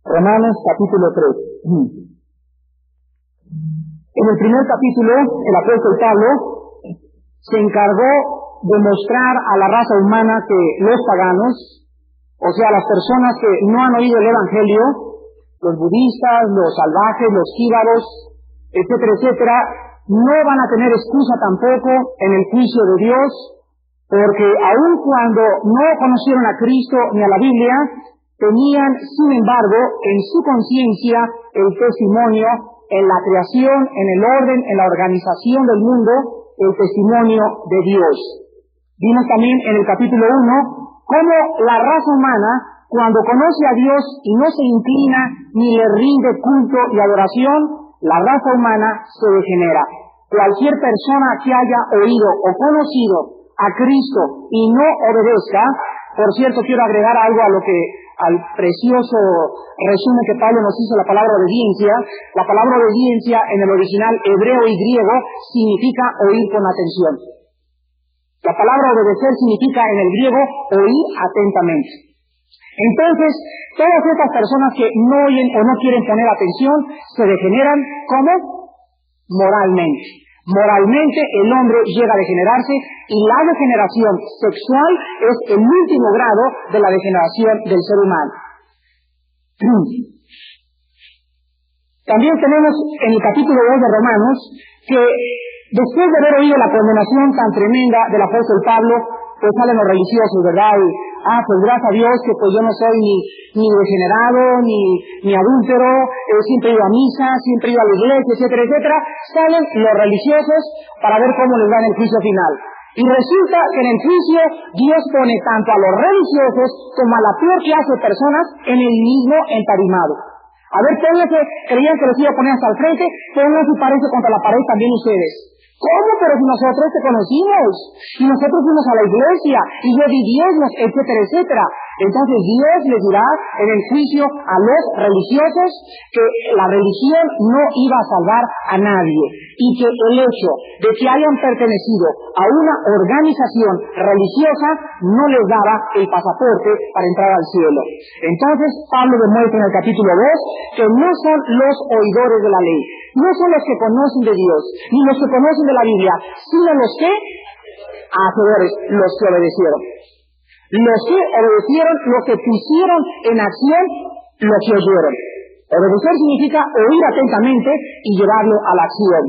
Romanos capítulo 3. En el primer capítulo, el apóstol Pablo se encargó de mostrar a la raza humana que los paganos, o sea, las personas que no han oído el Evangelio, los budistas, los salvajes, los jíbaros, etcétera, etcétera, no van a tener excusa tampoco en el juicio de Dios, porque aun cuando no conocieron a Cristo ni a la Biblia, tenían, sin embargo, en su conciencia el testimonio en la creación, en el orden, en la organización del mundo, el testimonio de Dios. Vimos también en el capítulo 1 cómo la raza humana, cuando conoce a Dios y no se inclina ni le rinde culto y adoración, la raza humana se degenera. Cualquier persona que haya oído o conocido a Cristo y no obedezca, por cierto, quiero agregar algo al precioso resumen que Pablo nos hizo, la palabra obediencia. La palabra obediencia en el original hebreo y griego significa oír con atención. La palabra obedecer significa en el griego oír atentamente. Entonces, todas estas personas que no oyen o no quieren poner atención, se degeneran, ¿cómo? Moralmente. Moralmente el hombre llega a degenerarse y la degeneración sexual es el último grado de la degeneración del ser humano. También tenemos en el capítulo 2 de Romanos que después de haber oído la condenación tan tremenda del apóstol Pablo, pues salen los religiosos, ¿verdad? Y, pues gracias a Dios que pues yo no soy ni degenerado, ni adúltero, siempre he ido a misa, siempre he ido a la iglesia, etcétera, etcétera. Salen los religiosos para ver cómo les va en el juicio final. Y resulta que en el juicio Dios pone tanto a los religiosos como a la peor clase de personas en el mismo entarimado. A ver, todos que creían que los iba a poner hasta el frente, pónganse y parece contra la pared también ustedes. ¿Cómo? Pero si nosotros te conocimos, y nosotros fuimos a la iglesia, y yo di diezmos, etcétera, etcétera. Entonces Dios les dirá en el juicio a los religiosos que la religión no iba a salvar a nadie, y que el hecho de que hayan pertenecido a una organización religiosa no les daba el pasaporte para entrar al cielo. Entonces Pablo demuestra en el capítulo 2 que no son los oidores de la ley, no son los que conocen de Dios, ni los que conocen de la Biblia, sino los que hacedores, los que obedecieron. Los que obedecieron, los que pusieron en acción lo que oyeron. Obedecer significa oír atentamente y llevarlo a la acción.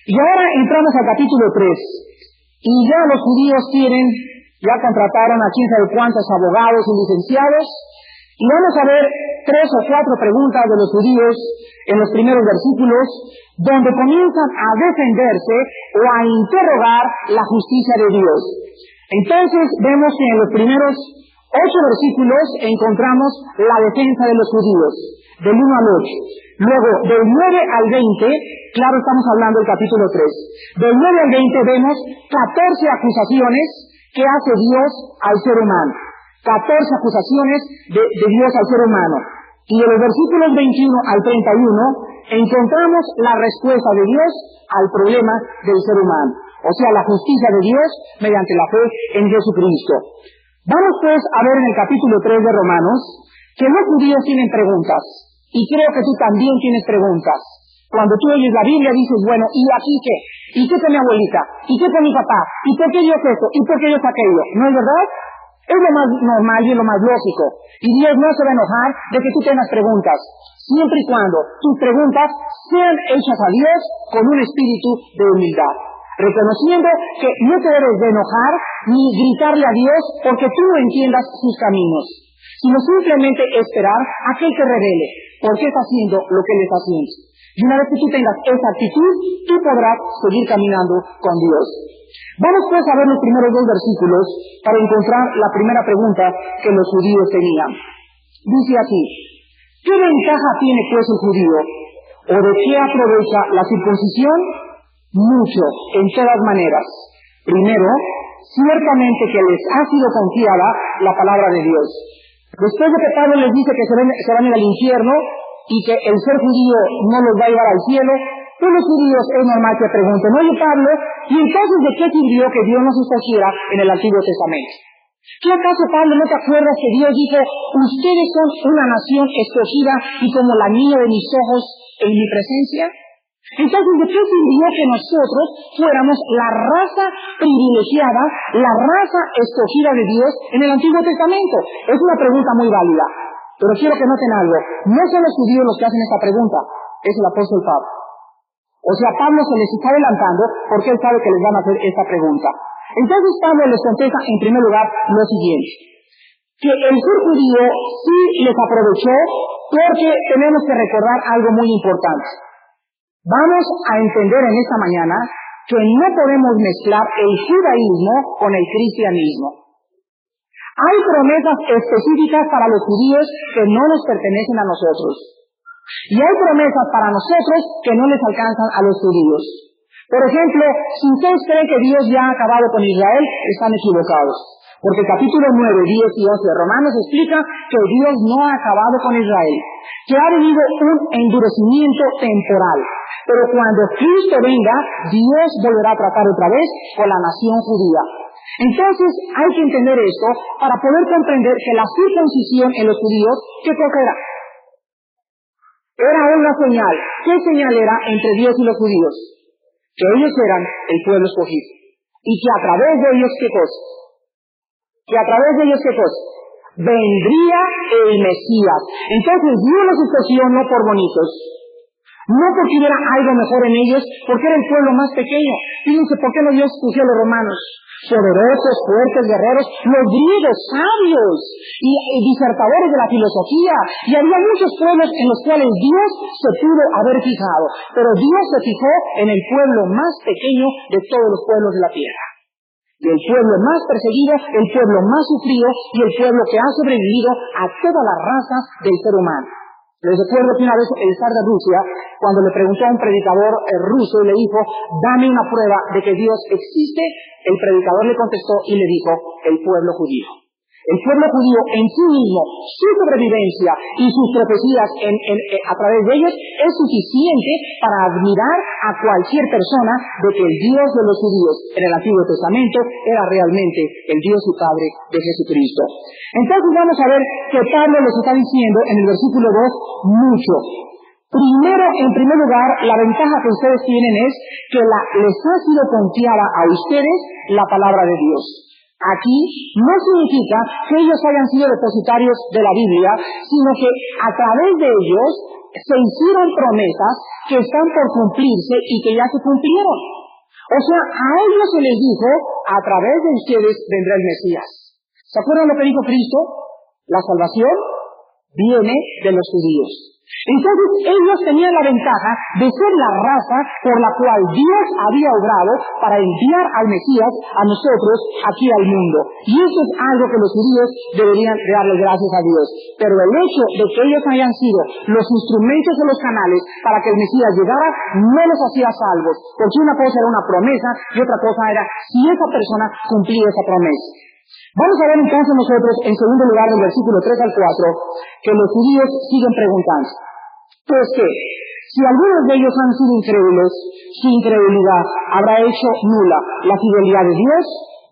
Y ahora entramos al capítulo 3. Y ya los judíos ya contrataron a quién sabe cuántos abogados y licenciados. Y vamos a ver 3 o 4 preguntas de los judíos en los primeros versículos, donde comienzan a defenderse o a interrogar la justicia de Dios. Entonces vemos que en los primeros 8 versículos encontramos la defensa de los judíos, del 1 al 8. Luego, del 9 al 20, claro, estamos hablando del capítulo 3. Del 9 al 20 vemos 14 acusaciones que hace Dios al ser humano. 14 acusaciones de Dios al ser humano. Y de los versículos 21 al 31 encontramos la respuesta de Dios al problema del ser humano. O sea, la justicia de Dios mediante la fe en Jesucristo. Vamos pues a ver en el capítulo 3 de Romanos que los judíos tienen preguntas. Y creo que tú también tienes preguntas. Cuando tú oyes la Biblia dices, bueno, ¿y aquí qué? ¿Y qué con mi abuelita? ¿Y qué con mi papá? ¿Y por qué Dios esto? ¿Y por qué Dios aquello? ¿No es verdad? Es lo más normal y es lo más lógico. Y Dios no se va a enojar de que tú tengas preguntas, siempre y cuando tus preguntas sean hechas a Dios con un espíritu de humildad, reconociendo que no te debes de enojar ni gritarle a Dios porque tú no entiendas sus caminos, sino simplemente esperar a que Él te revele por qué está haciendo lo que Él está haciendo. Y una vez que tú tengas esa actitud, tú podrás seguir caminando con Dios. Vamos pues a ver los primeros 2 versículos para encontrar la primera pregunta que los judíos tenían. Dice aquí, ¿qué ventaja tiene pues el judío? ¿O de qué aprovecha la circuncisión? Mucho, en todas maneras. Primero, ciertamente que les ha sido confiada la palabra de Dios. Después de que Pablo les dice que se van a ir al infierno y que el ser judío no los va a llevar al cielo, pues los judíos es normal que pregunten, oye Pablo, ¿y entonces de qué sirvió que Dios nos escogiera en el Antiguo Testamento? ¿Qué acaso, Pablo, no te acuerdas que Dios dijo, ustedes son una nación escogida y como la niña de mis ojos en mi presencia? Entonces, ¿de qué sirvió que nosotros fuéramos la raza privilegiada, la raza escogida de Dios en el Antiguo Testamento? Es una pregunta muy válida, pero quiero que noten algo. No son los judíos los que hacen esta pregunta, es el apóstol Pablo. O sea, Pablo se les está adelantando porque él sabe que les van a hacer esta pregunta. Entonces Pablo les contesta en primer lugar lo siguiente, que el ser judío sí les aprovechó porque tenemos que recordar algo muy importante. Vamos a entender en esta mañana que no podemos mezclar el judaísmo con el cristianismo. Hay promesas específicas para los judíos que no nos pertenecen a nosotros. Y hay promesas para nosotros que no les alcanzan a los judíos. Por ejemplo, si ustedes creen que Dios ya ha acabado con Israel, están equivocados. Porque el capítulo 9, 10 y 11 de Romanos explica que Dios no ha acabado con Israel, que ha venido un endurecimiento temporal. Pero cuando Cristo venga, Dios volverá a tratar otra vez con la nación judía. Entonces hay que entender esto para poder comprender que la circuncisión en los judíos, ¿qué cosa era? Era una señal. ¿Qué señal era entre Dios y los judíos? Que ellos eran el pueblo escogido. Y que a través de ellos, ¿qué cosa? Que a través de ellos, ¿qué cosa? Vendría el Mesías. Entonces Dios los escogió no por bonitos, no porque hubiera algo mejor en ellos, porque era el pueblo más pequeño. Fíjense por qué no Dios escogió a los romanos, poderosos, fuertes, guerreros, los griegos, sabios y disertadores de la filosofía. Y había muchos pueblos en los cuales Dios se pudo haber fijado, pero Dios se fijó en el pueblo más pequeño de todos los pueblos de la tierra. Y el pueblo más perseguido, el pueblo más sufrido y el pueblo que ha sobrevivido a toda la raza del ser humano. Les recuerdo que una vez el zar de Rusia, cuando le preguntó a un predicador ruso y le dijo, dame una prueba de que Dios existe, el predicador le contestó y le dijo, el pueblo judío. El pueblo judío en sí mismo, su sobrevivencia y sus profecías a través de ellos es suficiente para admirar a cualquier persona de que el Dios de los judíos en el Antiguo Testamento era realmente el Dios y Padre de Jesucristo. Entonces vamos a ver que Pablo les está diciendo en el versículo 2 mucho. Primero, en primer lugar, la ventaja que ustedes tienen es que les ha sido confiada a ustedes la palabra de Dios. Aquí no significa que ellos hayan sido depositarios de la Biblia, sino que a través de ellos se hicieron promesas que están por cumplirse y que ya se cumplieron. O sea, a ellos se les dijo, a través de ustedes vendrá el Mesías. ¿Se acuerdan lo que dijo Cristo? La salvación viene de los judíos. Entonces ellos tenían la ventaja de ser la raza por la cual Dios había obrado para enviar al Mesías a nosotros aquí al mundo. Y eso es algo que los judíos deberían de darle gracias a Dios. Pero el hecho de que ellos hayan sido los instrumentos o los canales para que el Mesías llegara no los hacía salvos. Porque una cosa era una promesa y otra cosa era si esa persona cumplía esa promesa. Vamos a ver entonces nosotros, en segundo lugar, del versículo 3 al 4, que los judíos siguen preguntando. Pues que, si algunos de ellos han sido incrédulos, su incredulidad habrá hecho nula la fidelidad de Dios.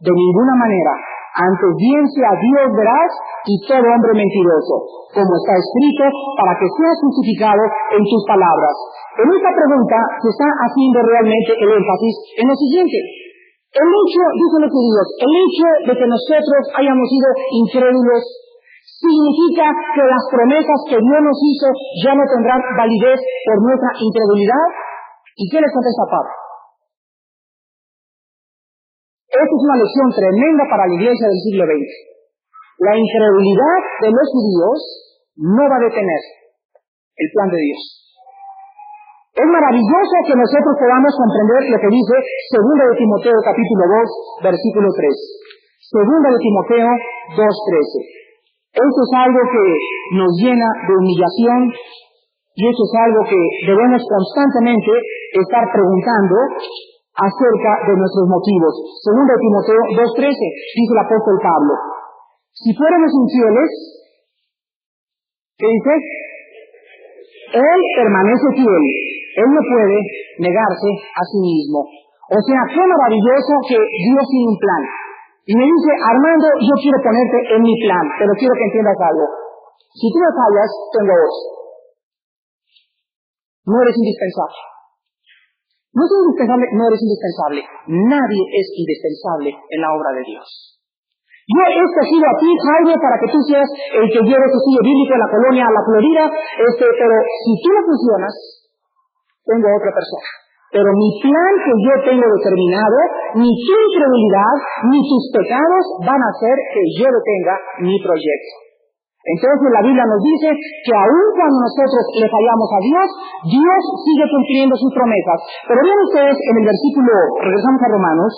De ninguna manera. Antes bien sea Dios veraz y todo hombre mentiroso, como está escrito, para que seas justificado en tus palabras. En esta pregunta se está haciendo realmente el énfasis en lo siguiente. El hecho, dicen los judíos, el hecho de que nosotros hayamos sido incrédulos significa que las promesas que Dios nos hizo ya no tendrán validez por nuestra incredulidad. ¿Y qué les contesta Pablo? Esta es una lección tremenda para la iglesia del siglo XX. La incredulidad de los judíos no va a detener el plan de Dios. Es maravilloso que nosotros podamos comprender lo que dice 2 de Timoteo capítulo 2, versículo 3. 2 de Timoteo 2:13. Esto es algo que nos llena de humillación y esto es algo que debemos constantemente estar preguntando acerca de nuestros motivos. 2 de Timoteo 2:13, dice el apóstol Pablo, si fuéramos infieles, ¿qué dice? Él permanece fiel, Él no puede negarse a sí mismo. O sea, qué maravilloso que Dios tiene un plan. Y me dice, Armando, yo quiero ponerte en mi plan, pero quiero que entiendas algo. Si tú me fallas, tengo vos. No eres indispensable. No eres indispensable, no eres indispensable. Nadie es indispensable en la obra de Dios. Yo he escogido a ti, Jaime, para que tú seas el que lleve tu estudio bíblico en la colonia, a la Florida, pero si tú no funcionas, tengo otra persona. Pero mi plan que yo tengo determinado, ni tu incredulidad, ni tus pecados van a hacer que yo detenga mi proyecto. Entonces la Biblia nos dice que aun cuando nosotros le fallamos a Dios, Dios sigue cumpliendo sus promesas. Pero vean ustedes en el versículo, regresamos a Romanos,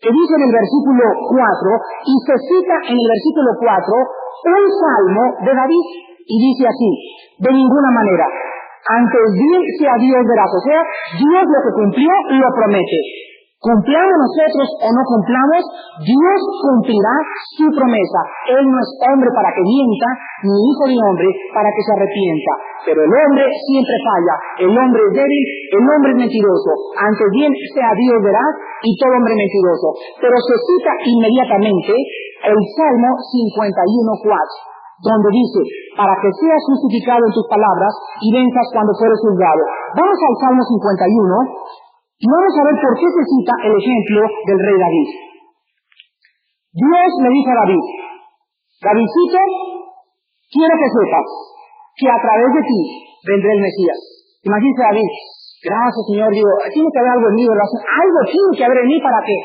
que dice en el versículo 4, y se cita en el versículo 4 un salmo de David, y dice así, de ninguna manera, antes bien sea Dios veraz, o sea, Dios lo que cumplió lo promete. Cumplamos nosotros o no cumplamos, Dios cumplirá su promesa. Él no es hombre para que mienta, ni hijo de hombre para que se arrepienta. Pero el hombre siempre falla, el hombre es débil, el hombre es mentiroso. Antes bien sea Dios veraz y todo hombre mentiroso. Pero se cita inmediatamente el Salmo 51:4, donde dice, para que seas justificado en tus palabras y venzas cuando fueres juzgado. Vamos al Salmo 51. Y vamos a ver por qué se cita el ejemplo del rey David. Dios le dijo a David, Davidcito, quiero que sepas que a través de ti vendrá el Mesías. Imagínate David, gracias Señor, digo, tiene que haber algo en mí, ¿verdad? Algo tiene que haber en mí para que,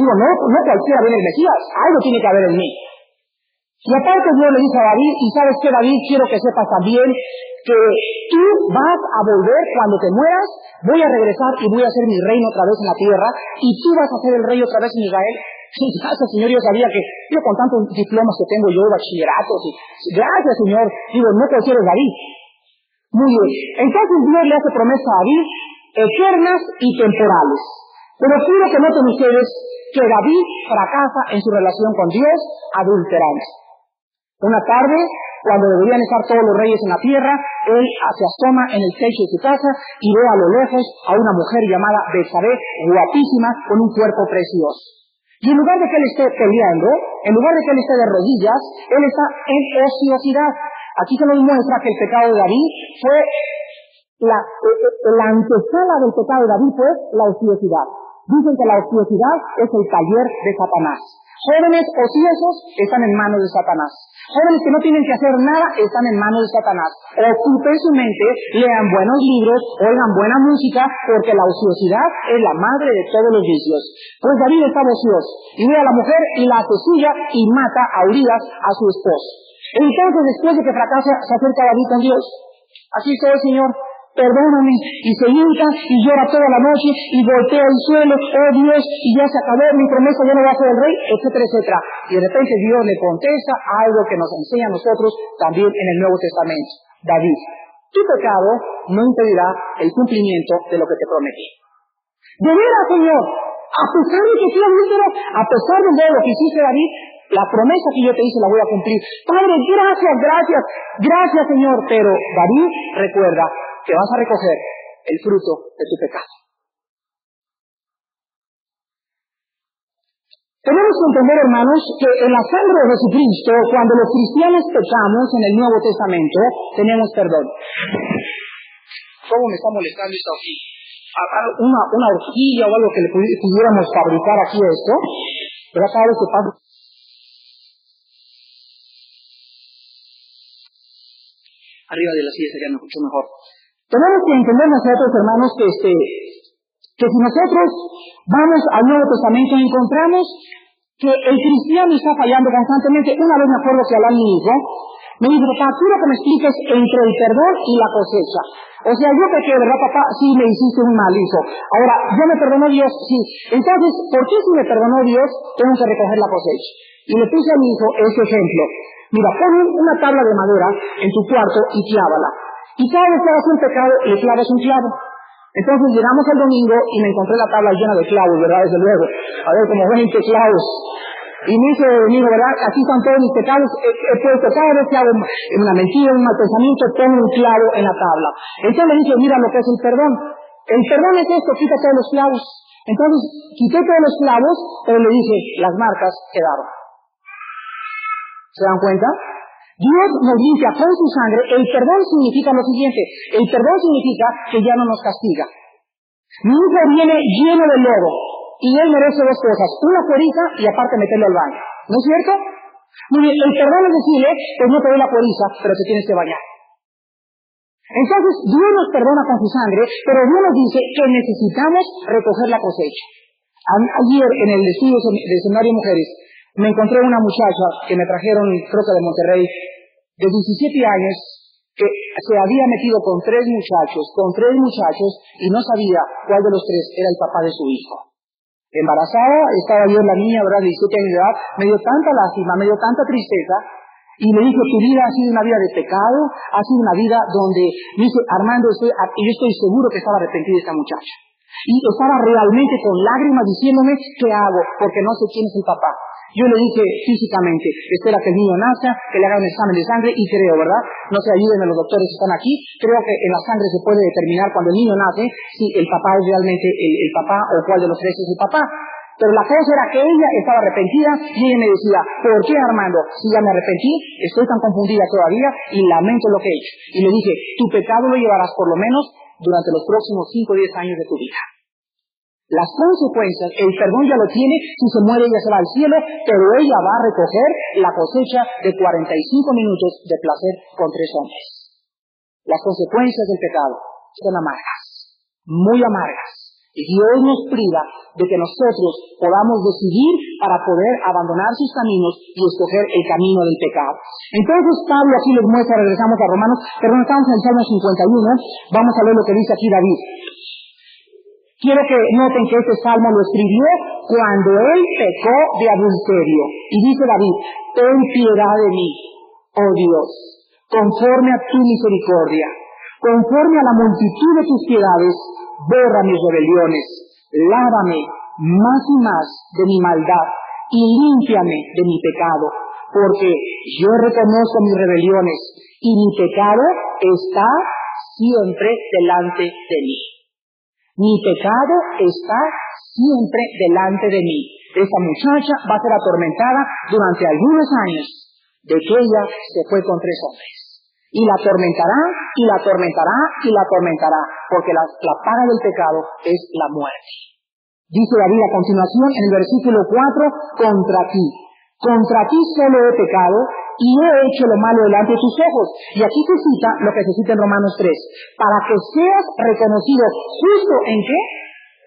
digo, no cualquiera viene el Mesías, algo tiene que haber en mí. Y aparte Dios le dice a David, y sabes que David, quiero que sepas también que tú vas a volver cuando te mueras, voy a regresar y voy a hacer mi reino otra vez en la tierra, y tú vas a ser el rey otra vez en Israel. Sí, gracias Señor, yo sabía que, yo con tantos diplomas que tengo yo, bachilleratos, y gracias Señor, digo, no cualquiera es David. Muy bien, entonces Dios le hace promesa a David, eternas y temporales. Pero quiero que noten ustedes que David fracasa en su relación con Dios adulterando. Una tarde, cuando deberían estar todos los reyes en la tierra, él se asoma en el techo de su casa y ve a lo lejos a una mujer llamada Betsabé, guapísima, con un cuerpo precioso. Y en lugar de que él esté peleando, en lugar de que él esté de rodillas, él está en ociosidad. Aquí se nos muestra que el pecado de David fue, la antesala del pecado de David fue la ociosidad. Dicen que la ociosidad es el taller de Satanás. Jóvenes ociosos están en manos de Satanás. Jóvenes que no tienen que hacer nada están en manos de Satanás. Ocupen su mente, lean buenos libros, oigan buena música, porque la ociosidad es la madre de todos los vicios. Pues David estaba ocioso, y ve a la mujer y la hace suya y mata a Urías, a su esposo. Entonces, después de que fracasa, se acerca David con Dios. Aquí estoy, Señor, perdóname, y se hinca y llora toda la noche y voltea el suelo, oh Dios, y ya se acabó mi promesa, ya no va a ser el rey, etcétera, etcétera. Y de repente Dios le contesta algo que nos enseña a nosotros también en el Nuevo Testamento. David, tu pecado no impedirá el cumplimiento de lo que te prometí. De veras, Señor, a pesar de que fui adúltero, a pesar de todo lo que hiciste, David, la promesa que yo te hice la voy a cumplir. Padre, gracias, Señor. Pero David, recuerda que vas a recoger el fruto de tu pecado. Tenemos que entender, hermanos, que en la sangre de Jesucristo, cuando los cristianos pecamos en el Nuevo Testamento, tenemos perdón. ¿Cómo me está molestando esto aquí? Una horquilla o algo que le pudiéramos fabricar aquí a esto. Pero cada vez que pasa... Arriba de la silla sería mucho mejor. Tenemos que entender nosotros, hermanos, que si nosotros vamos al Nuevo Testamento y encontramos que el cristiano está fallando constantemente. Una vez me acuerdo que Alan, mi hijo, me dijo, papá, quiero que me expliques entre el perdón y la cosecha. O sea, yo pequé, ¿verdad, papá? Sí, me hiciste un mal, hijo. Ahora, ¿yo me perdonó Dios? Sí. Entonces, ¿por qué si me perdonó Dios, tengo que recoger la cosecha? Y le puse a mi hijo ese ejemplo. Mira, pon una tabla de madera en tu cuarto y clávala. Y cada vez que hagas un pecado, le clavas un clavo. Entonces llegamos el domingo y me encontré la tabla llena de clavos, ¿verdad? Desde luego. A ver, como 20 clavos. Y me dice, amigo, ¿verdad? Aquí están todos mis pecados. He puesto cada vez que hago una mentira, un mal pensamiento, pongo un clavo en la tabla. Entonces le dice, mira lo que es el perdón. El perdón es esto, quita todos los clavos. Entonces, quité todos los clavos, pero le dije, las marcas quedaron. ¿Se dan cuenta? Dios nos limpia con su sangre. El perdón significa lo siguiente. El perdón significa que ya no nos castiga. Mi hijo viene lleno de lodo y él merece dos cosas. Una cueriza y aparte meterlo al baño. ¿No es cierto? Muy bien, el perdón es decirle, pues no te doy la cueriza, pero te tienes que bañar. Entonces, Dios nos perdona con su sangre, pero Dios nos dice que necesitamos recoger la cosecha. Ayer, en el estudio de Seminario Mujeres, me encontré una muchacha que me trajeron, creo que de Monterrey, de 17 años, que se había metido con tres muchachos, y no sabía cuál de los tres era el papá de su hijo. Embarazada, estaba yo la niña, ¿verdad?, de 17 años de edad, me dio tanta lástima, me dio tanta tristeza, y le dije, tu vida ha sido una vida de pecado, ha sido una vida donde, me dice, Armando, yo estoy seguro que estaba arrepentida esta muchacha. Y estaba realmente con lágrimas diciéndome, ¿qué hago? Porque no sé quién es el papá. Yo le dije físicamente, espera que el niño nazca, que le haga un examen de sangre, y creo, ¿verdad? No se ayúdenme los doctores que están aquí, creo que en la sangre se puede determinar cuando el niño nace si el papá es realmente el papá o cuál de los tres es el papá. Pero la cosa era que ella estaba arrepentida y ella me decía, ¿por qué, Armando? Si ya me arrepentí, estoy tan confundida todavía y lamento lo que he hecho. Y le dije, tu pecado lo llevarás por lo menos durante los próximos 5 o 10 años de tu vida. Las consecuencias, el perdón ya lo tiene, si se muere ella se va al cielo, pero ella va a recoger la cosecha de 45 minutos de placer con 3 hombres. Las consecuencias del pecado son amargas, muy amargas. Y Dios nos priva de que nosotros podamos decidir para poder abandonar sus caminos y escoger el camino del pecado. Entonces Pablo aquí les muestra, regresamos a Romanos, perdón, estamos en el Salmo 51, vamos a ver lo que dice aquí David. Quiero que noten que este salmo lo escribió cuando él pecó de adulterio. Y dice David, ten piedad de mí, oh Dios, conforme a tu misericordia, conforme a la multitud de tus piedades, borra mis rebeliones, lávame más y más de mi maldad y límpiame de mi pecado, porque yo reconozco mis rebeliones y mi pecado está siempre delante de mí. Mi pecado está siempre delante de mí. Esta muchacha va a ser atormentada durante algunos años de que ella se fue con 3 hombres. Y la atormentará, y la atormentará, y la atormentará, porque la paga del pecado es la muerte. Dice David a continuación en el versículo 4, contra ti solo he pecado, y he hecho lo malo delante de tus ojos. Y aquí se cita lo que se cita en Romanos 3, para que seas reconocido justo ¿en qué?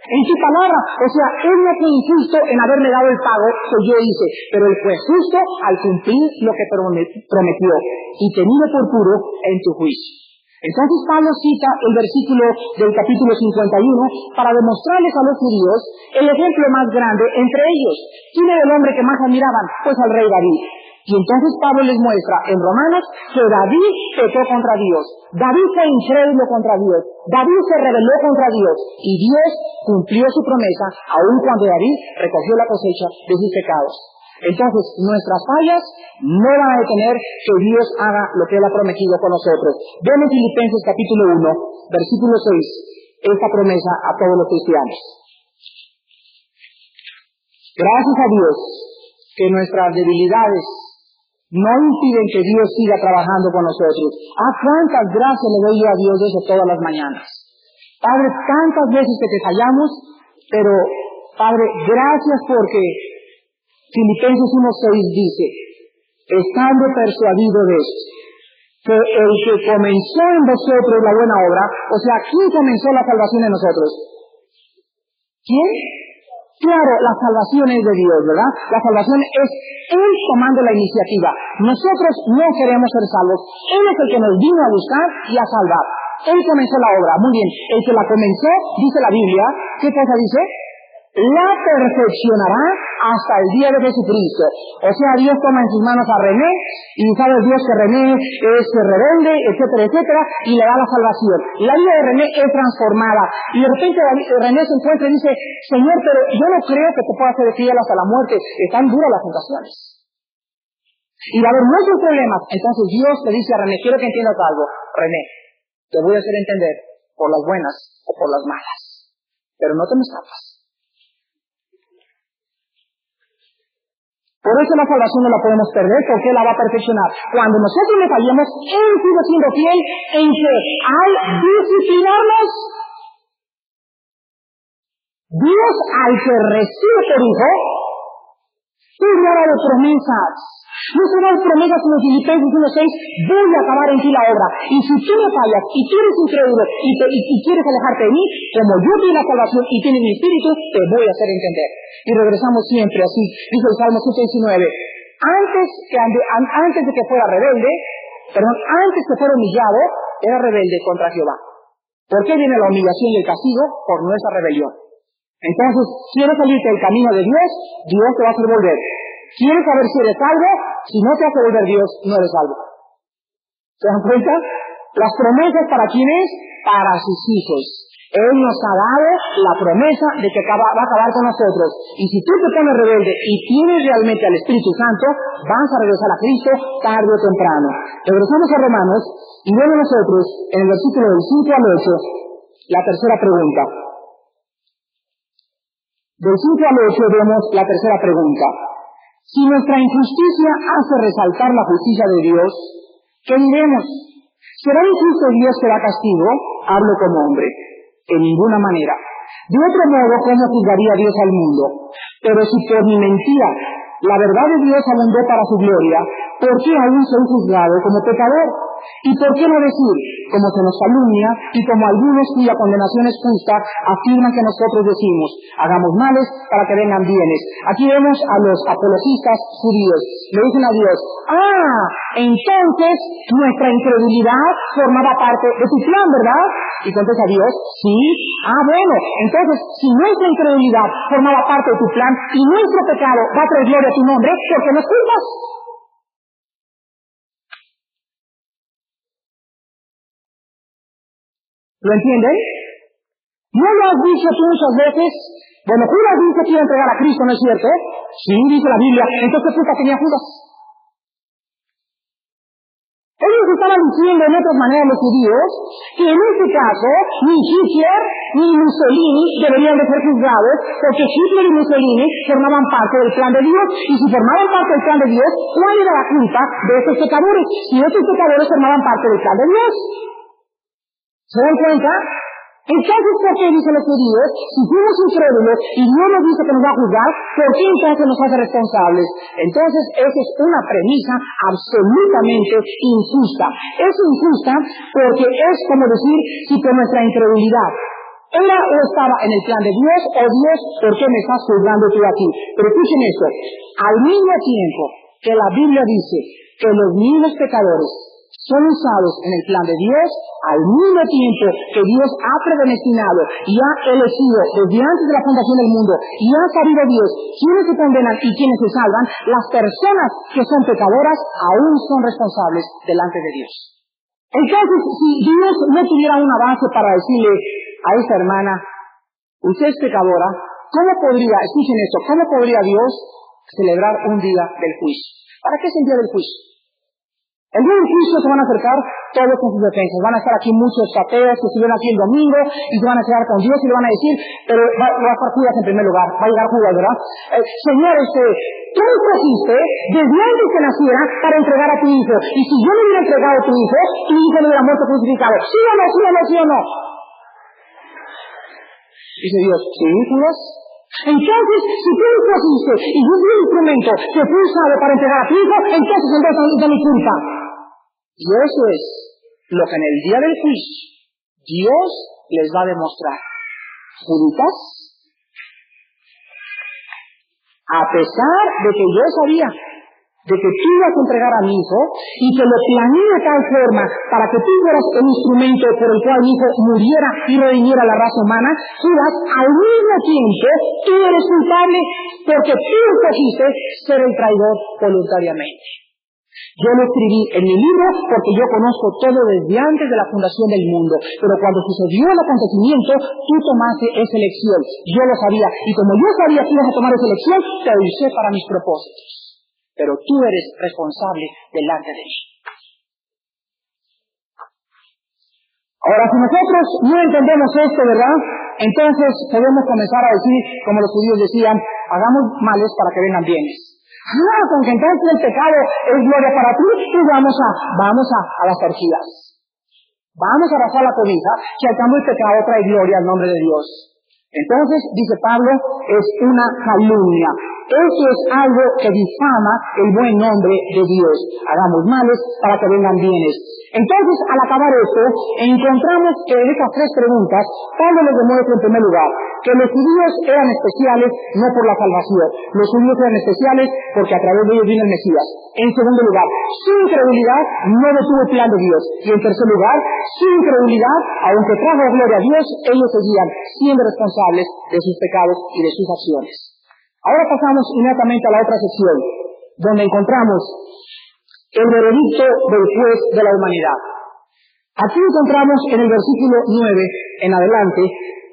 En tu palabra. O sea, él no fue injusto en haberme dado el pago que yo hice, pero él fue justo al cumplir lo que prometió, y tenido por puro en tu juicio. Entonces Pablo cita el versículo del capítulo 51 para demostrarles a los judíos el ejemplo más grande entre ellos. ¿Quién era el hombre que más admiraban? Pues al rey David. Y entonces Pablo les muestra en Romanos que David pecó contra Dios. David fue incrédulo contra Dios. David se rebeló contra Dios. Y Dios cumplió su promesa aun cuando David recogió la cosecha de sus pecados. Entonces, nuestras fallas no van a detener que Dios haga lo que Él ha prometido con nosotros. Ven en Filipenses capítulo 1, versículo 6, esta promesa a todos los cristianos. Gracias a Dios que nuestras debilidades no impiden que Dios siga trabajando con nosotros. Cuántas gracias le doy yo a Dios de eso todas las mañanas. Padre, tantas veces que te fallamos, pero Padre, gracias porque Filipenses 1:6 dice, estando persuadido de esto, que el que comenzó en vosotros la buena obra, o sea, ¿quién comenzó la salvación en nosotros? ¿Quién? Claro, la salvación es de Dios, ¿verdad? La salvación es Él tomando la iniciativa. Nosotros no queremos ser salvos. Él es el que nos vino a buscar y a salvar. Él comenzó la obra. Muy bien, el que la comenzó, dice la Biblia, ¿qué cosa dice? La perfeccionará hasta el día de Jesucristo. O sea, Dios toma en sus manos a René, y sabe Dios que René es rebelde, etcétera, etcétera, y le da la salvación. La vida de René es transformada, y de repente René se encuentra y dice, Señor, pero yo no creo que te pueda ser fiel hasta la muerte, están duras las tentaciones. Y va a haber muchos problemas. Entonces Dios le dice a René, quiero que entiendas algo, René, te voy a hacer entender por las buenas o por las malas, pero no te me escapas. Por eso la salvación no la podemos perder, porque Él la va a perfeccionar. Cuando nosotros le fallemos, Él sigue siendo fiel en que al disciplinarnos, Dios al que recibe por hijo, tiene ahora de promesas. No se dan promesas como Filipenses 1:6, voy a acabar en ti la obra. Y si tú me fallas, y tú eres incrédulo, y quieres alejarte de mí, como yo di la salvación y tienes mi espíritu, te voy a hacer entender. Y regresamos siempre así, dice el Salmo 119. Antes de que fuera rebelde, antes que fuera humillado, era rebelde contra Jehová. ¿Por qué viene la humillación y el castigo? Por nuestra rebelión. Entonces, ¿quieres salirte del camino de Dios? Dios te va a hacer volver. ¿Quieres saber si eres salvo? Si no te hace volver Dios, no eres salvo. ¿Se dan cuenta? Las promesas, ¿para quién es? Para sus hijos. Él nos ha dado la promesa de que va a acabar con nosotros. Y si tú te pones rebelde y tienes realmente al Espíritu Santo, vas a regresar a Cristo tarde o temprano. Regresamos a Romanos y vemos nosotros en el versículo del 5 al 8 la tercera pregunta. Del 5 al 8 vemos la tercera pregunta. Si nuestra injusticia hace resaltar la justicia de Dios, ¿qué diremos? ¿Será injusto Dios que da castigo? Hablo como hombre. En ninguna manera. De otro modo, ¿cómo juzgaría Dios al mundo? Pero si por mi mentira la verdad de Dios abundó para su gloria, ¿por qué aún soy juzgado como pecador? ¿Y por qué no decir, como se nos calumnia, y como algunos cuya condenación es justa, afirman que nosotros decimos, hagamos males para que vengan bienes? Aquí vemos a los apologistas judíos. Le dicen a Dios, entonces nuestra incredulidad formaba parte de tu plan, ¿verdad? Y contesta Dios, sí. Bueno, entonces si nuestra incredulidad formaba parte de tu plan y nuestro pecado va a traer gloria a tu nombre, ¿por qué nos culpas? ¿Lo entienden? ¿No lo has dicho tú muchas veces? Bueno, Judas dice que iba a entregar a Cristo, ¿no es cierto? Sí, dice la Biblia. Entonces, ¿qué culpa tenía Judas? Ellos estaban diciendo en otras maneras los judíos que en este caso ni Hitler ni Mussolini deberían de ser juzgados porque Hitler y Mussolini formaban parte del plan de Dios, y si formaban parte del plan de Dios, ¿cuál era la culpa de estos pecadores? Si estos pecadores formaban parte del plan de Dios. ¿Se dan cuenta? Entonces, ¿por qué dicen los judíos? Si fuimos incrédulos y Dios nos dice que nos va a juzgar, ¿por qué entonces nos hace responsables? Entonces, esa es una premisa absolutamente injusta. Es injusta porque es como decir, si por nuestra incredulidad era o estaba en el plan de Dios, o Dios, ¿por qué me estás juzgando tú aquí? Pero escuchen esto, al mismo tiempo que la Biblia dice que los mismos pecadores son usados en el plan de Dios, al mismo tiempo que Dios ha predestinado y ha elegido desde antes de la fundación del mundo, y ha sabido Dios quiénes se condenan y quiénes se salvan, las personas que son pecadoras aún son responsables delante de Dios. Entonces, si Dios no tuviera una base para decirle a esta hermana, usted es pecadora, ¿cómo podría, escuchen esto, cómo podría Dios celebrar un día del juicio? ¿Para qué es el día del juicio? El día del juicio se van a acercar todos con sus defensas. Van a estar aquí muchos ateos que estuvieron aquí el domingo y se van a quedar con Dios y le van a decir, pero va a estar Judas en primer lugar, va a llegar Judas, ¿verdad? Señor, tú me trajiste desde antes que naciera para entregar a tu hijo. Y si yo no hubiera entregado a tu hijo no hubiera muerto crucificado. ¿Sí o no, sí o no, sí o no? Dice Dios, ¿sí, Judas? Entonces, si tú me trajiste y yo fui el instrumento que fue usado para entregar a tu hijo, entonces es mi culpa. Y eso es lo que en el día del juicio Dios les va a demostrar. Juditas, a pesar de que yo sabía de que tú ibas a entregar a mi hijo y que lo planeé de tal forma para que tú fueras el instrumento por el cual mi hijo muriera y redimiera a la raza humana, Judas, al mismo tiempo tú eres culpable porque tú escogiste ser el traidor voluntariamente. Yo lo escribí en mi libro porque yo conozco todo desde antes de la fundación del mundo, pero cuando sucedió el acontecimiento, tú tomaste esa elección. Yo lo sabía, y como yo sabía que ibas a tomar esa elección, te usé para mis propósitos. Pero tú eres responsable delante de mí. Ahora, si nosotros no entendemos esto, ¿verdad? Entonces podemos comenzar a decir, como los judíos decían, hagamos males para que vengan bienes. Con que entonces el pecado es gloria para ti, y vamos a las orgías. Vamos a abrazar la cobija, que al cambio el pecado trae gloria al nombre de Dios. Entonces, dice Pablo, es una calumnia. Eso es algo que difama el buen nombre de Dios. Hagamos males para que vengan bienes. Entonces, al acabar esto, encontramos que en estas tres preguntas, Pablo nos demuestra en primer lugar que los judíos eran especiales no por la salvación. Los judíos eran especiales porque a través de ellos vino el Mesías. En segundo lugar, su incredulidad no detuvo el plan de Dios. Y en tercer lugar, su incredulidad, aunque trajo gloria a Dios, ellos seguían siendo responsables de sus pecados y de sus acciones. Ahora pasamos inmediatamente a la otra sección, donde encontramos el veredicto del juez de la humanidad. Aquí encontramos en el versículo 9 en adelante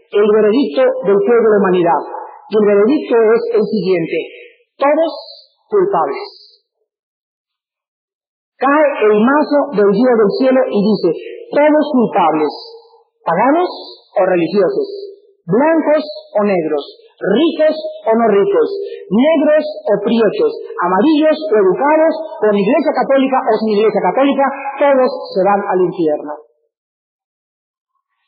el veredicto del juez de la humanidad. Y el veredicto es el siguiente: todos culpables. Cae el mazo del Dios del cielo y dice: todos culpables, paganos o religiosos, blancos o negros, ricos o no ricos, negros o prietos, amarillos o educados, con iglesia católica o sin iglesia católica, todos se van al infierno.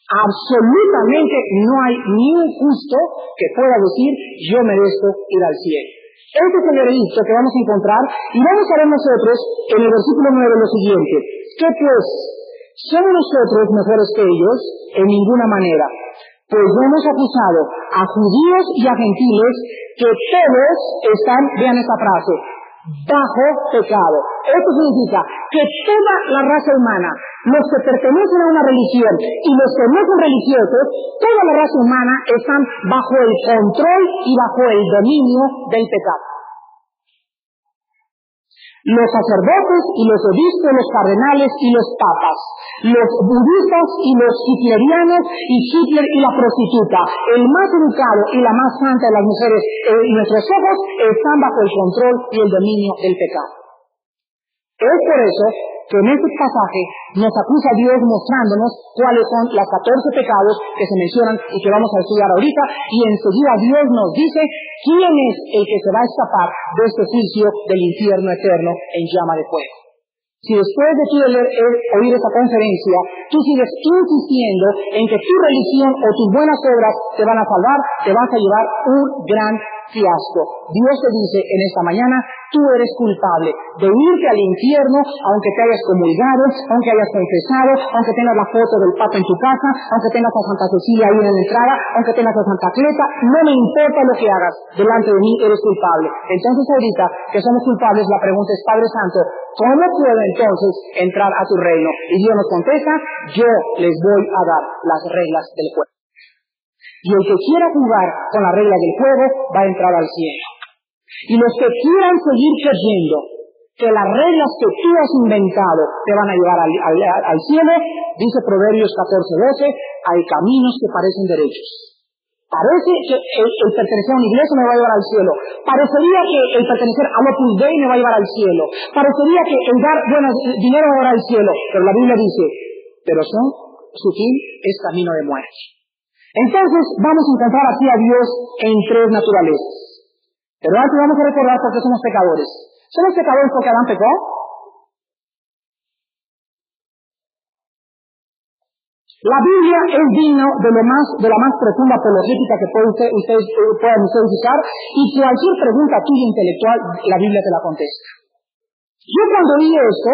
Absolutamente no hay ni un justo que pueda decir: yo merezco ir al cielo. Este es el veredicto que vamos a encontrar, y vamos a ver nosotros en el versículo 9 lo siguiente: ¿qué pues? ¿Somos nosotros mejores que ellos? En ninguna manera. Pues hemos acusado a judíos y a gentiles que todos están, vean esta frase, bajo pecado. Esto significa que toda la raza humana, los que pertenecen a una religión y los que no son religiosos, toda la raza humana están bajo el control y bajo el dominio del pecado. Los sacerdotes y los obispos, los cardenales y los papas, los budistas y los hitlerianos y Hitler y la prostituta, el más educado y la más santa de las mujeres y nuestros ojos están bajo el control y el dominio del pecado. Es por eso que en este pasaje nos acusa a Dios mostrándonos cuáles son los 14 pecados que se mencionan y que vamos a estudiar ahorita, y enseguida Dios nos dice quién es el que se va a escapar de este juicio del infierno eterno en llama de fuego. Si después de tú oír esta conferencia, tú sigues insistiendo en que tu religión o tus buenas obras te van a salvar, te vas a llevar un gran fiasco. Dios te dice en esta mañana: tú eres culpable de irte al infierno, aunque te hayas comulgado, aunque hayas confesado, aunque tengas la foto del Papa en tu casa, aunque tengas a Santa Cecilia ahí en la entrada, aunque tengas a Santa Cleta, no me importa lo que hagas, delante de mí eres culpable. Entonces ahorita que somos culpables, la pregunta es: Padre Santo, ¿cómo puedo entonces entrar a tu reino? Y Dios nos contesta: yo les voy a dar las reglas del juego. Y el que quiera jugar con las reglas del juego va a entrar al cielo. Y los que quieran seguir creyendo que las reglas que tú has inventado te van a llevar al cielo, dice Proverbios 14:12, hay caminos que parecen derechos. Parece que el pertenecer a una iglesia me va a llevar al cielo. Parecería que el pertenecer a Opus Dei me va a llevar al cielo. Parecería que el dar dinero me va a llevar al cielo. Pero la Biblia dice: pero su fin es camino de muerte. Entonces vamos a encontrar aquí a Dios en tres naturalezas. Pero antes vamos a recordar por qué somos pecadores. ¿Somos pecadores porque Adán pecó? La Biblia es digna de la más profunda apologética que ustedes puedan usar, y cualquier pregunta tuya intelectual, la Biblia te la contesta. Yo cuando oí esto,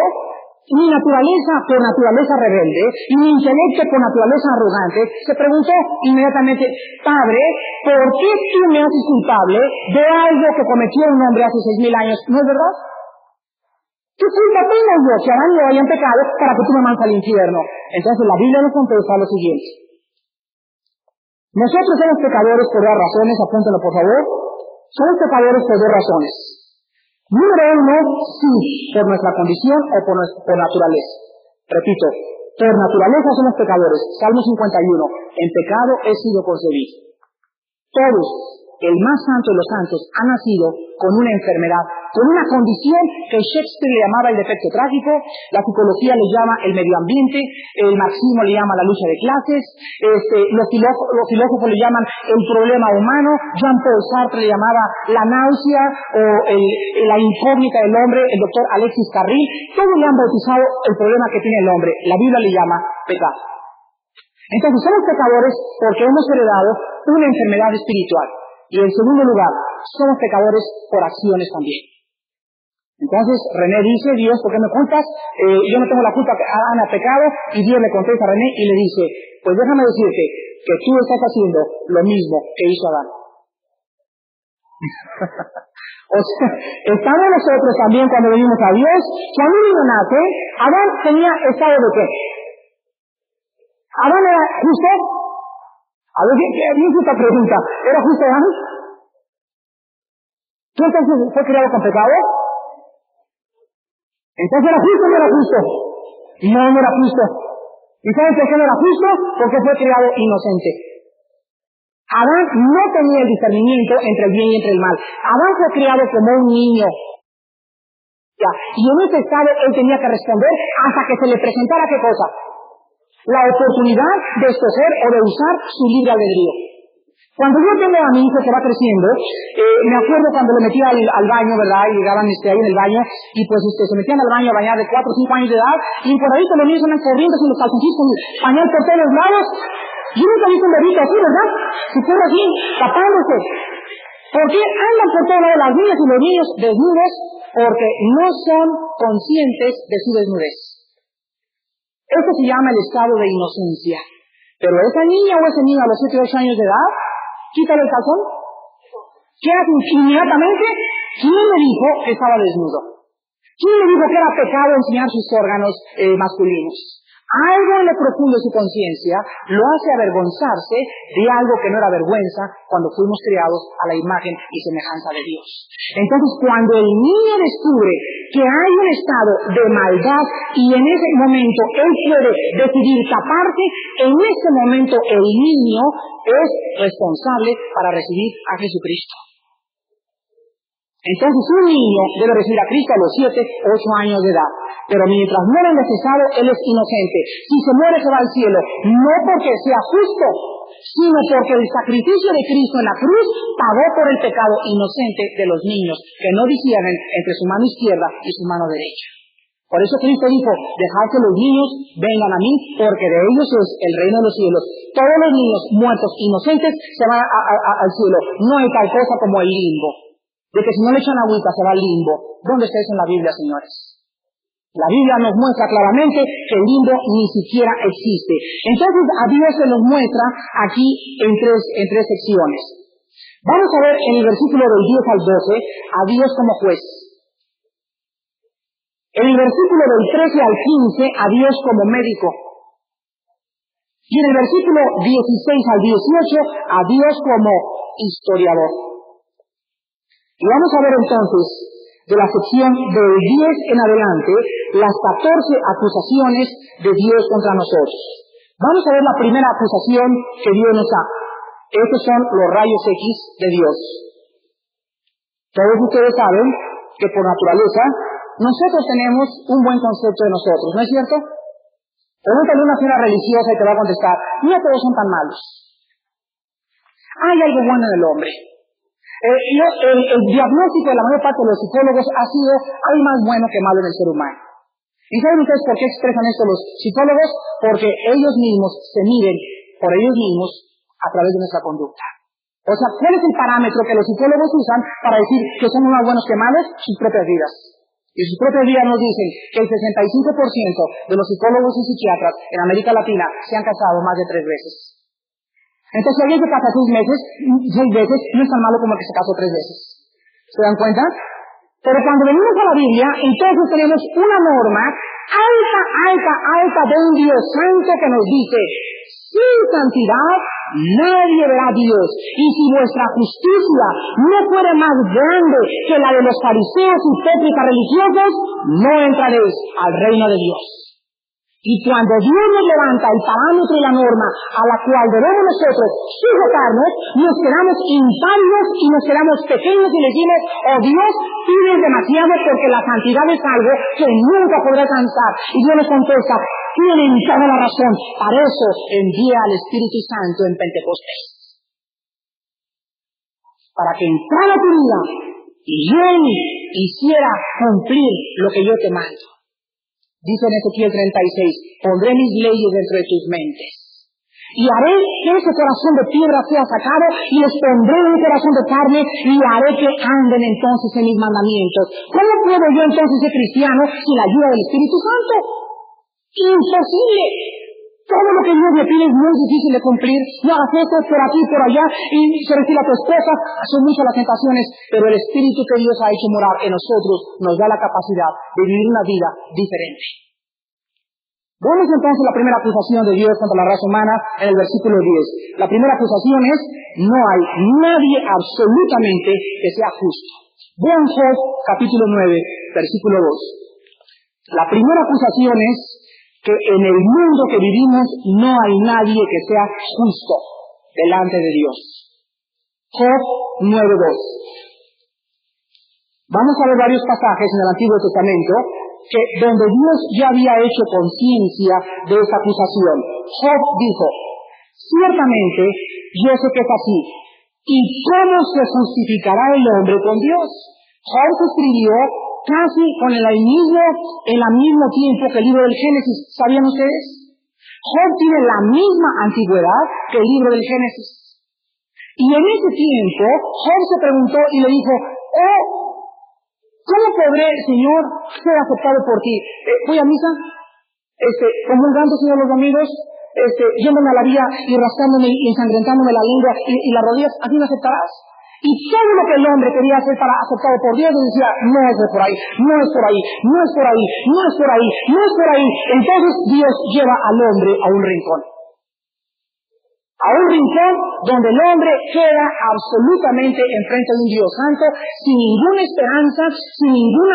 mi naturaleza por naturaleza rebelde y mi intelecto por naturaleza arrogante se preguntó inmediatamente: Padre, ¿por qué tú me haces culpable de algo que cometió un hombre hace 6,000 años? ¿No es verdad? ¿Qué culpa tengo yo que Adán y Eva hayan pecado para que tú me mandes al infierno? Entonces la Biblia nos contesta lo siguiente: nosotros somos pecadores por dos razones, apúntenlo por favor. Somos pecadores por dos razones. Número uno, sí, por nuestra condición o por naturaleza. Repito, por naturaleza somos pecadores. Salmo 51, en pecado he sido concebido. Todos, el más santo de los santos, ha nacido con una enfermedad, con una condición que Shakespeare le llamaba el defecto trágico, la psicología le llama el medio ambiente, el marxismo le llama la lucha de clases, los filósofos le llaman el problema humano, Jean-Paul Sartre le llamaba la náusea o la incógnita del hombre, el doctor Alexis Carril, todos le han bautizado el problema que tiene el hombre. La Biblia le llama pecado. Entonces somos pecadores porque hemos heredado una enfermedad espiritual. Y en segundo lugar, somos pecadores por acciones también. Entonces René dice, Dios, ¿por qué me culpas? Yo no tengo la culpa que Adán ha pecado. Y Dios le contesta a René y le dice, pues déjame decirte que tú estás haciendo lo mismo que hizo Adán. O sea, estamos nosotros también cuando venimos a Dios. Cuando un niño nace, Adán tenía estado de qué? ¿Adán era justo? A ver, bien esta pregunta. ¿Era justo Adán? ¿Tú entonces fue criado con pecado? ¿Entonces era justo o no era justo? No, no era justo. ¿Y saben por qué no era justo? Porque fue criado inocente. Adán no tenía el discernimiento entre el bien y entre el mal. Adán fue criado como un niño. Y en ese estado él tenía que responder hasta que se le presentara ¿qué cosa? La oportunidad de escoger o de usar su libre albedrío. Cuando yo tengo a mi hijo que va creciendo, me acuerdo cuando lo metía al baño, ¿verdad? Y llegaban ahí en el baño, y pues se metían al baño a bañar de 4 o 5 años de edad, y por ahí los niños andan corriendo sin los calzoncillos, con el pañal por todos los lados. Yo nunca he visto un bebito así, ¿verdad? Si fuera así, tapándose. ¿Por qué andan por todos lados las niñas y los niños desnudos? Porque no son conscientes de su desnudez. Esto se llama el estado de inocencia. Pero esa niña o ese niño a los 7 o 8 años de edad, quítale el calzón. ¿Qué hace inmediatamente? ¿Quién le dijo que estaba desnudo? ¿Quién le dijo que era pecado enseñar sus órganos masculinos? Algo en lo profundo de su conciencia lo hace avergonzarse de algo que no era vergüenza cuando fuimos creados a la imagen y semejanza de Dios. Entonces, cuando el niño descubre que hay un estado de maldad y en ese momento él quiere decidir taparse, en ese momento el niño es responsable para recibir a Jesucristo. Entonces un niño debe recibir a Cristo a los 7, 8 años de edad. Pero mientras no era necesario, él es inocente. Si se muere, se va al cielo. No porque sea justo, sino porque el sacrificio de Cristo en la cruz pagó por el pecado inocente de los niños que no disciernen entre su mano izquierda y su mano derecha. Por eso Cristo dijo, dejad que los niños vengan a mí, porque de ellos es el reino de los cielos. Todos los niños muertos inocentes se van al cielo. No hay tal cosa como el limbo. De que si no le echan agüita se va al limbo. ¿Dónde está eso en la Biblia, señores? La Biblia nos muestra claramente que el limbo ni siquiera existe. Entonces a Dios se nos muestra aquí en tres secciones. Vamos a ver en el versículo del 10 al 12 a Dios como juez. En el versículo del 13 al 15 a Dios como médico. Y en el versículo 16 al 18 a Dios como historiador. Y vamos a ver entonces, de la sección del 10 en adelante, las 14 acusaciones de Dios contra nosotros. Vamos a ver la primera acusación que Dios nos da. Estos son los rayos X de Dios. Todos ustedes saben que por naturaleza nosotros tenemos un buen concepto de nosotros, ¿no es cierto? Pregúntale a una señora religiosa y te va a contestar, no todos son tan malos. Hay algo bueno en el hombre. El diagnóstico de la mayor parte de los psicólogos ha sido hay más bueno que malo en el ser humano. ¿Y saben ustedes por qué expresan esto los psicólogos? Porque ellos mismos se miden por ellos mismos a través de nuestra conducta. O sea, ¿cuál es el parámetro que los psicólogos usan para decir que son más buenos que malos? Sus propias vidas. Y sus propias vidas nos dicen que el 65% de los psicólogos y psiquiatras en América Latina se han casado más de 3 veces. Entonces, si alguien se casa 6 veces, no es tan malo como el que se casó 3 veces. ¿Se dan cuenta? Pero cuando venimos a la Biblia, entonces tenemos una norma alta de un Dios santo que nos dice, sin santidad nadie verá a Dios. Y si vuestra justicia no fuere más grande que la de los fariseos y hipócritas religiosos, no entraréis al reino de Dios. Y cuando Dios nos levanta el parámetro y la norma a la cual debemos nosotros sujetarnos, nos quedamos impávidos y nos quedamos pequeños y le decimos, oh Dios, pides demasiado porque la santidad es algo que nunca podrá alcanzar. Y Dios nos contesta, tienen toda la razón, para eso envía al Espíritu Santo en Pentecostés. Para que entrara tu vida y Él hiciera cumplir lo que yo te mando. Dice en Ezequiel 36, pondré mis leyes dentro de tus mentes. Y haré que ese corazón de piedra sea sacado y les pondré un corazón de carne y haré que anden entonces en mis mandamientos. ¿Cómo puedo yo entonces ser cristiano sin la ayuda del Espíritu Santo? Imposible. Todo lo que Dios me pide es muy difícil de cumplir. No hagas esto por aquí, por allá, y se refiere a tu esposa. Son muchas las tentaciones, pero el Espíritu que Dios ha hecho morar en nosotros nos da la capacidad de vivir una vida diferente. Vemos entonces la primera acusación de Dios contra la raza humana en el versículo 10. La primera acusación es, no hay nadie absolutamente que sea justo. Vean Job capítulo 9, versículo 2. La primera acusación es que en el mundo que vivimos no hay nadie que sea justo delante de Dios. Job 9:2. Vamos a ver varios pasajes en el Antiguo Testamento que donde Dios ya había hecho conciencia de esta acusación. Job dijo, ciertamente yo sé que es así. ¿Y cómo se justificará el hombre con Dios? Job escribió casi con el mismo tiempo que el libro del Génesis. ¿Sabían ustedes? Job tiene la misma antigüedad que el libro del Génesis. Y en ese tiempo, Job se preguntó y le dijo, ¿cómo podré, Señor, ser aceptado por ti? Voy a misa, comulgando, Señor, los domingos, yéndome a la vía y rascándome y ensangrentándome la lengua y las rodillas, ¿así me aceptarás? Y todo lo que el hombre quería hacer para aceptado por Dios, le decía, no es por ahí, no es por ahí, no es por ahí, no es por ahí, no es por ahí. Entonces Dios lleva al hombre a un rincón. A un rincón donde el hombre queda absolutamente enfrente de un Dios santo, sin ninguna esperanza, sin ningún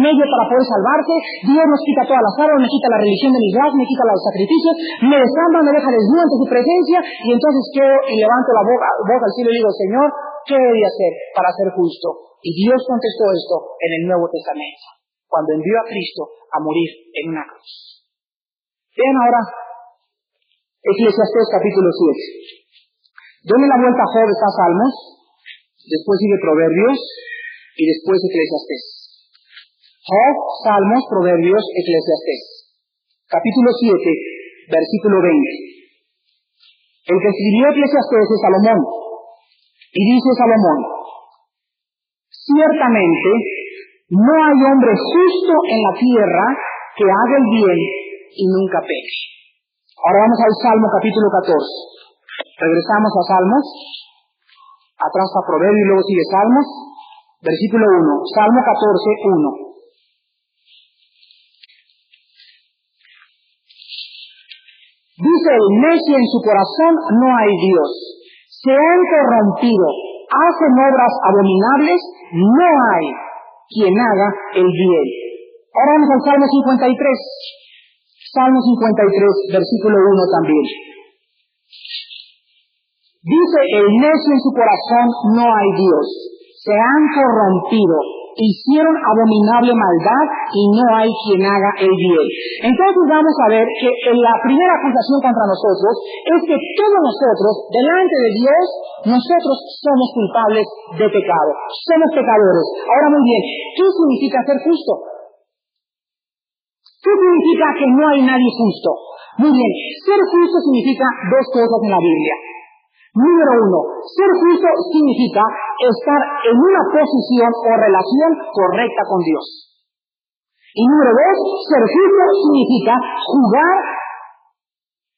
medio para poder salvarse. Dios nos quita todas las armas, me quita la religión de mis brazos, me quita los sacrificios, me desamba, me deja desnudo ante su presencia, y entonces quedo y levanto la voz al cielo y digo, Señor, ¿qué he de hacer para ser justo? Y Dios contestó esto en el Nuevo Testamento, cuando envió a Cristo a morir en una cruz. Vean ahora Eclesiastés capítulo 7. Denle la vuelta a Job, está Salmos, después sigue Proverbios y después Eclesiastés. Job, Salmos, Proverbios, Eclesiastés. Capítulo 7, versículo 20. El que escribió Eclesiastés es Salomón. Y dice Salomón, ciertamente no hay hombre justo en la tierra que haga el bien y nunca peque. Ahora vamos al Salmo capítulo 14. Regresamos a Salmos, atrás a Proverbios y luego sigue Salmos, versículo 1, Salmo 14, 1. Dice el necio en su corazón, no hay Dios. Se han corrompido, hacen obras abominables, no hay quien haga el bien. Ahora vamos al Salmo 53. Salmo 53, versículo 1 también. Dice, el necio en su corazón no hay Dios. Se han corrompido, hicieron abominable maldad y no hay quien haga el bien. Entonces vamos a ver que la primera acusación contra nosotros es que todos nosotros, delante de Dios, nosotros somos culpables de pecado. Somos pecadores. Ahora muy bien, ¿qué significa ser justo? ¿Qué significa que no hay nadie justo? Muy bien, ser justo significa dos cosas en la Biblia. Número 1, ser justo significa estar en una posición o relación correcta con Dios. Y número 2, ser justo significa jugar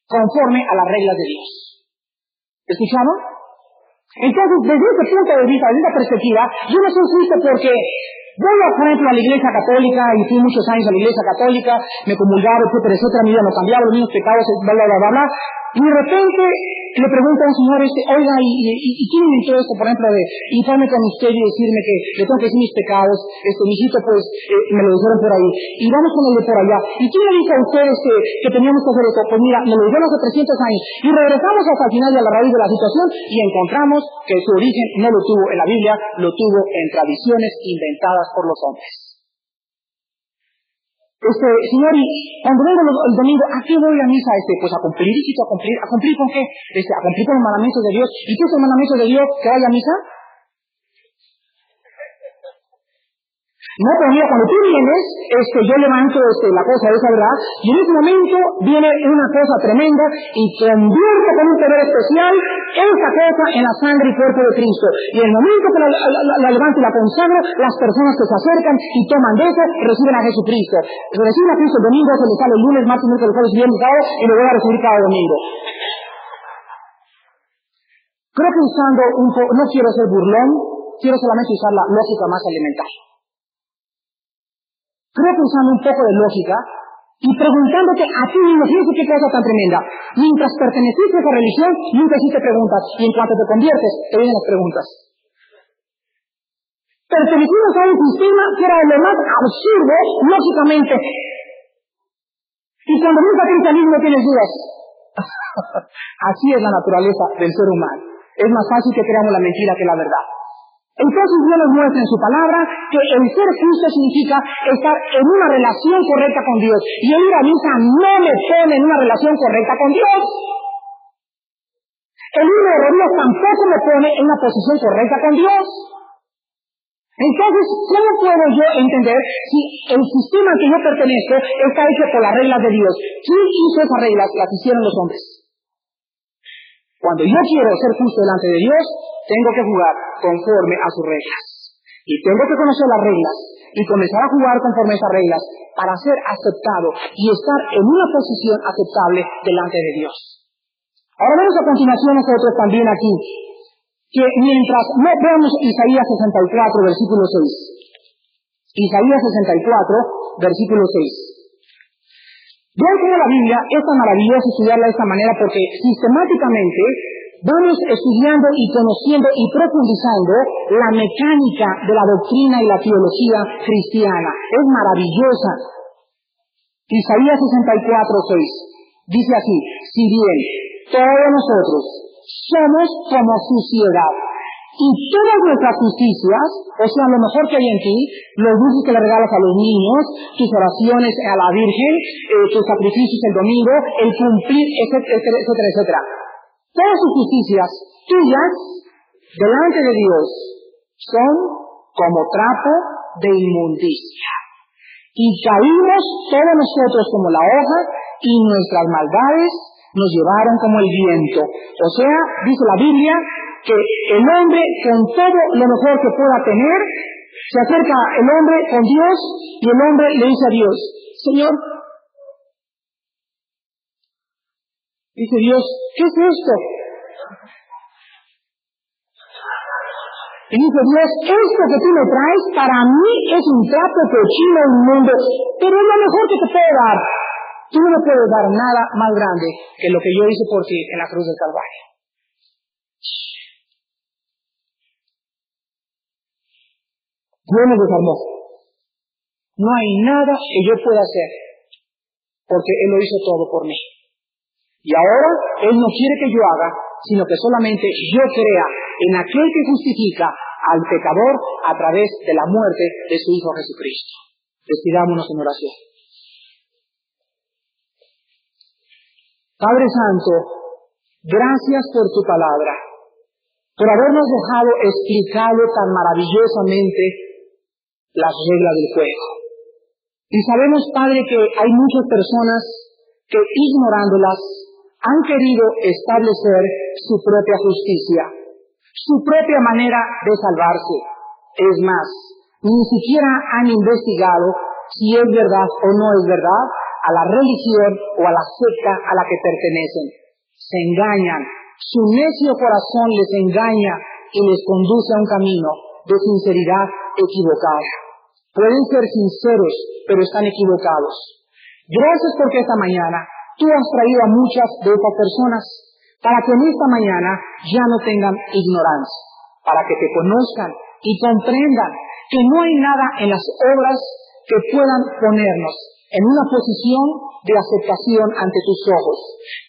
conforme a las reglas de Dios. ¿Escucharon? Entonces, desde este punto de vista, desde esta perspectiva, yo no soy justo porque voy, por ejemplo, a la Iglesia Católica, y fui muchos años a la Iglesia Católica, me comulgaba, etcétera, etcétera, mi vida no cambiaba, los mismos pecados, bla, bla, bla, bla, bla, y de repente le pregunta a un señor, oiga, ¿y quién inventó esto, por ejemplo, de informe con usted y decirme que le tengo que decir mis pecados? Mijito, pues, me lo dijeron por ahí. Y vamos con el de por allá. ¿Y quién le dijo a ustedes que teníamos que hacer esto? Pues mira, me lo dijeron hace 300 años. Y regresamos hasta el final y a la raíz de la situación y encontramos que su origen no lo tuvo en la Biblia, lo tuvo en tradiciones inventadas por los hombres. Señor, y cuando vengo el domingo, ¿a qué voy a misa? Pues a cumplir, hijito, ¿a cumplir con qué? A cumplir con los mandamientos de Dios. ¿Y qué es el mandamiento de Dios? ¿Que vaya a misa? No, pero mira, cuando tú vienes, yo levanto la cosa esa, ¿verdad? Y en ese momento viene una cosa tremenda y convierte con un poder especial esa cosa en la sangre y cuerpo de Cristo. Y en el momento que la levanto y la consagro, las personas que se acercan y toman de eso, reciben a Jesucristo. Reciben a Cristo el domingo, se les sale el lunes, martes, miércoles, jueves, viernes, sábado, y lo voy a recibir cada domingo. Creo que usando no quiero ser burlón, quiero solamente usar la lógica más elemental. Creo que usando un poco de lógica y preguntándote a ti mismo, fíjate qué cosa tan tremenda. Mientras perteneciste a esa religión, nunca hiciste preguntas, y en cuanto te conviertes, te vienen las preguntas. Pertenecimos a un sistema que era de lo más absurdo, lógicamente. Y cuando nunca tienes al mismo, tienes dudas. Así es la naturaleza del ser humano. Es más fácil que creamos la mentira que la verdad. Entonces Dios nos muestra en su palabra que el ser justo significa estar en una relación correcta con Dios. Y el ir a misa no me pone en una relación correcta con Dios. El libro de Dios tampoco me pone en una posición correcta con Dios. Entonces, ¿cómo puedo yo entender si el sistema al que yo pertenezco está hecho por las reglas de Dios? ¿Quién hizo esas reglas? Las hicieron los hombres. Cuando yo quiero ser justo delante de Dios, tengo que jugar conforme a sus reglas. Y tengo que conocer las reglas y comenzar a jugar conforme a esas reglas para ser aceptado y estar en una posición aceptable delante de Dios. Ahora vemos a continuación nosotros también aquí, que mientras veamos Isaías 64, versículo 6. Isaías 64, versículo 6. Vean cómo la Biblia es tan maravillosa estudiarla de esta manera porque sistemáticamente vamos estudiando y conociendo y profundizando la mecánica de la doctrina y la teología cristiana. Es maravillosa. Isaías 64, 6 dice así: si bien todos nosotros somos como suciedad y todas nuestras justicias, o sea, lo mejor que hay en ti, los dulces que le regalas a los niños, tus oraciones a la Virgen, tus sacrificios el domingo, el cumplir, etcétera, etcétera, etcétera. Todas sus justicias tuyas, delante de Dios, son como trapo de inmundicia. Y caímos todos nosotros como la hoja, y nuestras maldades nos llevaron como el viento. O sea, dice la Biblia, que el hombre con todo lo mejor que pueda tener, se acerca el hombre con Dios y el hombre le dice a Dios: Señor, dice Dios, ¿qué es esto? Y dice Dios: esto que tú me traes para mí es un trapo cochino inmundo, pero es lo mejor que te puedo dar. Tú no me puedes dar nada más grande que lo que yo hice por ti en la cruz del Calvario. Dios nos desarmó. No hay nada que yo pueda hacer, porque Él lo hizo todo por mí. Y ahora Él no quiere que yo haga, sino que solamente yo crea en aquel que justifica al pecador a través de la muerte de su Hijo Jesucristo. Despidámonos en oración. Padre Santo, gracias por tu palabra, por habernos dejado explicado tan maravillosamente las reglas del juego. Y sabemos, Padre, que hay muchas personas que, ignorándolas, han querido establecer su propia justicia, su propia manera de salvarse. Es más, ni siquiera han investigado si es verdad o no es verdad a la religión o a la secta a la que pertenecen. Se engañan, su necio corazón les engaña y les conduce a un camino de sinceridad equivocada. Pueden ser sinceros, pero están equivocados. Gracias porque esta mañana tú has traído a muchas de estas personas para que en esta mañana ya no tengan ignorancia, para que te conozcan y comprendan que no hay nada en las obras que puedan ponernos en una posición de aceptación ante tus ojos,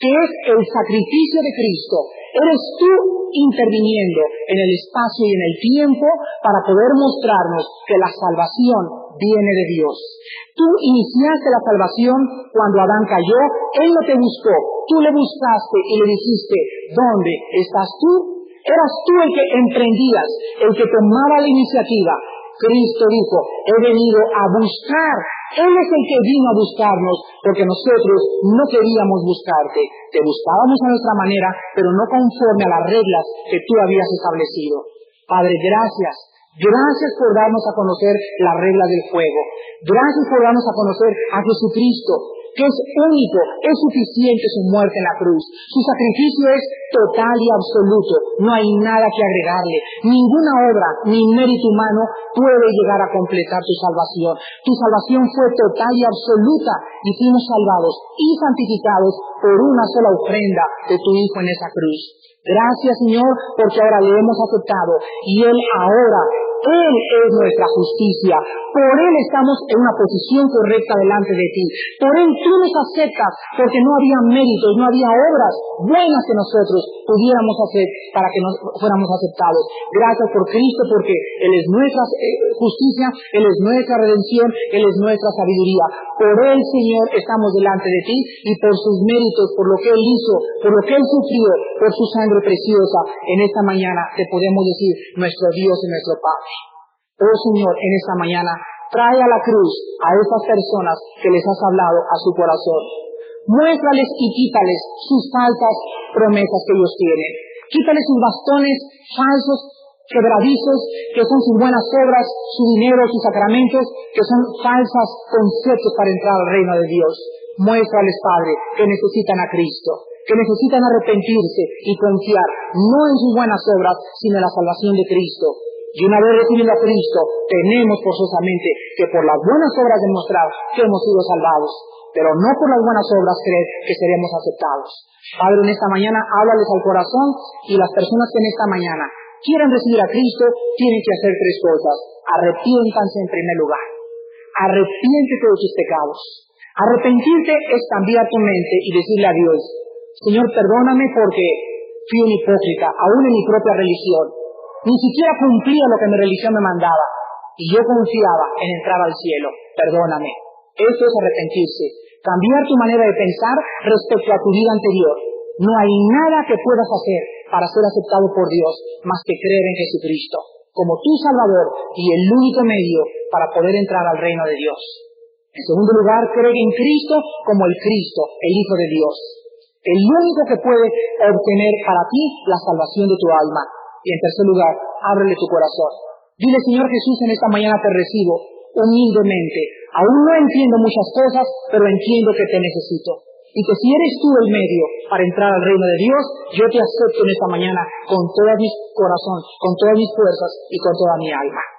que es el sacrificio de Cristo. Eres tú interviniendo en el espacio y en el tiempo para poder mostrarnos que la salvación viene de Dios. Tú iniciaste la salvación cuando Adán cayó, él no te buscó, tú le buscaste y le dijiste, ¿dónde estás tú? Eras tú el que emprendías, el que tomaba la iniciativa. Cristo dijo, he venido a buscar. Él es el que vino a buscarnos, porque nosotros no queríamos buscarte. Te buscábamos a nuestra manera, pero no conforme a las reglas que tú habías establecido. Padre, gracias. Gracias por darnos a conocer las reglas del juego. Gracias por darnos a conocer a Jesucristo, que es único, es suficiente su muerte en la cruz. Su sacrificio es total y absoluto. No hay nada que agregarle. Ninguna obra ni mérito humano puede llegar a completar tu salvación. Tu salvación fue total y absoluta y fuimos salvados y santificados por una sola ofrenda de tu Hijo en esa cruz. Gracias, Señor, porque ahora le hemos aceptado y Él es nuestra justicia. Por Él estamos en una posición correcta delante de ti. Por Él tú nos aceptas, porque no había méritos, no había obras buenas que nosotros pudiéramos hacer para que nos fuéramos aceptados. Gracias por Cristo, porque Él es nuestra justicia, Él es nuestra redención, Él es nuestra sabiduría. Por Él, Señor, estamos delante de ti y por sus méritos, por lo que Él hizo, por lo que Él sufrió, por su sangre preciosa, en esta mañana te podemos decir nuestro Dios y nuestro Padre. Oh Señor, en esta mañana trae a la cruz a estas personas que les has hablado a su corazón. Muéstrales y quítales sus falsas promesas que ellos tienen. Quítales sus bastones falsos, quebradizos, que son sus buenas obras, su dinero, sus sacramentos, que son falsos conceptos para entrar al reino de Dios. Muéstrales, Padre, que necesitan a Cristo, que necesitan arrepentirse y confiar no en sus buenas obras, sino en la salvación de Cristo. Y una vez recibiendo a Cristo, tenemos forzosamente que por las buenas obras demostrar que hemos sido salvados, pero no por las buenas obras creer que seremos aceptados. Padre, en esta mañana háblales al corazón y las personas que en esta mañana quieran recibir a Cristo tienen que hacer tres cosas. Arrepiéntanse en primer lugar. Arrepiéntete de tus pecados. Arrepentirte es cambiar tu mente y decirle a Dios, Señor, perdóname porque fui un hipócrita, aún en mi propia religión. Ni siquiera cumplía lo que mi religión me mandaba. Y yo confiaba en entrar al cielo. Perdóname. Eso es arrepentirse. Cambiar tu manera de pensar respecto a tu vida anterior. No hay nada que puedas hacer para ser aceptado por Dios más que creer en Jesucristo como tu Salvador y el único medio para poder entrar al reino de Dios. En segundo lugar, cree en Cristo como el Cristo, el Hijo de Dios. El único que puede obtener para ti la salvación de tu alma. Y en tercer lugar, ábrele tu corazón. Dile, Señor Jesús, en esta mañana te recibo humildemente. Aún no entiendo muchas cosas, pero entiendo que te necesito. Y que si eres tú el medio para entrar al reino de Dios, yo te acepto en esta mañana con todo mi corazón, con todas mis fuerzas y con toda mi alma.